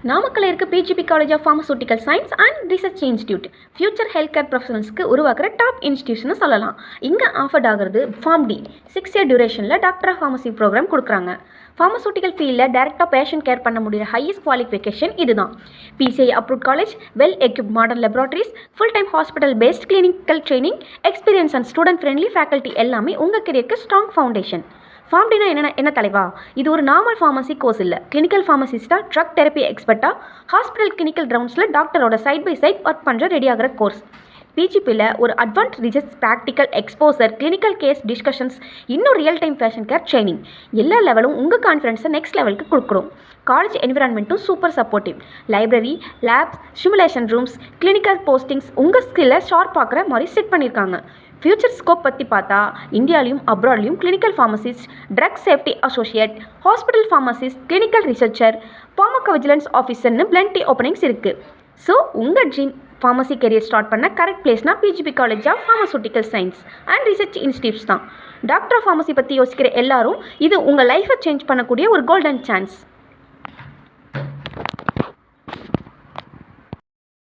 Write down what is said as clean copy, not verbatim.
நாமக்கல்ல இருக்க PGP college of pharmaceutical science and research institute future health care ப்ரொஃபஷனல்ஸ்க்கு உருவாக்குற டாப் இன்ஸ்டியூஷன் சொல்லலாம். இங்கே ஆஃபர்ட் ஆகிறது ஃபார்ம் டி 6 இயர் டியூரேஷனில் டாக்டர் ஆஃப் ஃபார்மசி ப்ரோக்ராம் கொடுக்குறாங்க. ஃபார்மசூட்டிக்கல் ஃபீல்டில் டேரெக்டாக பேஷண்ட் கேர் பண்ண முடிகிற ஹையஸ்ட் குவாலிஃபிகேஷன் இதுதான். PCI approved college, well equipped modern laboratories, full time hospital based clinical training, experience and student friendly faculty எல்லாமே உங்கள் கெரியருக்கு ஸ்ட்ராங் ஃபவுண்டேஷன். ஃபார்ம் டினா என்ன தலைவா? இது ஒரு நார்மல் ஃபார்மசி கோர்ஸ் இல்லை. கிளினிக்கல் ஃபார்மசிஸ்டா, ட்ரக் தெரப்பி எக்ஸ்பர்ட்டா, ஹாஸ்பிட்டல் கிளினிக்கல் ரவுண்ட்ஸில் டாக்டரோட சைட் பை சைட் ஒர்க் பண்ணுற ரெடி ஆகிற கோர்ஸ். பிஜிபியில் ஒரு advance research, practical exposure, clinical case discussions, இன்னும் real time patient care training, எல்லா லெவலும் உங்கள் கான்ஃபிடன்ஸை நெக்ஸ்ட் லெவலுக்கு கொடுக்குறோம். காலேஜ் என்விரான்மெண்ட்டும் super supportive. Library, labs, simulation rooms, clinical postings உங்கள் ஸ்கில்லை ஷார்ப் ஆக்குற மாதிரி செட் பண்ணியிருக்காங்க. ஃபியூச்சர் ஸ்கோப் பற்றி பார்த்தா இந்தியாலையும் அப்ராட்லையும் clinical pharmacist, drug safety associate, hospital pharmacist, clinical researcher, pharmacovigilance ஆஃபீஸர்னு பிளென்டி ஓப்பனிங்ஸ் இருக்குது. ஸோ உங்கள் ட்ரீம் ஃபார்மசி கெரியர் ஸ்டார்ட் பண்ண கரெக்ட் பிளேஸ்னால் PGP college of pharmaceutical science and research institutes தான். டாக்டர் ஆஃப் ஃபார்மசி பற்றி யோசிக்கிற எல்லாரும் இது உங்கள் லைஃப்பை சேஞ்ச் பண்ணக்கூடிய ஒரு கோல்டன் சான்ஸ்.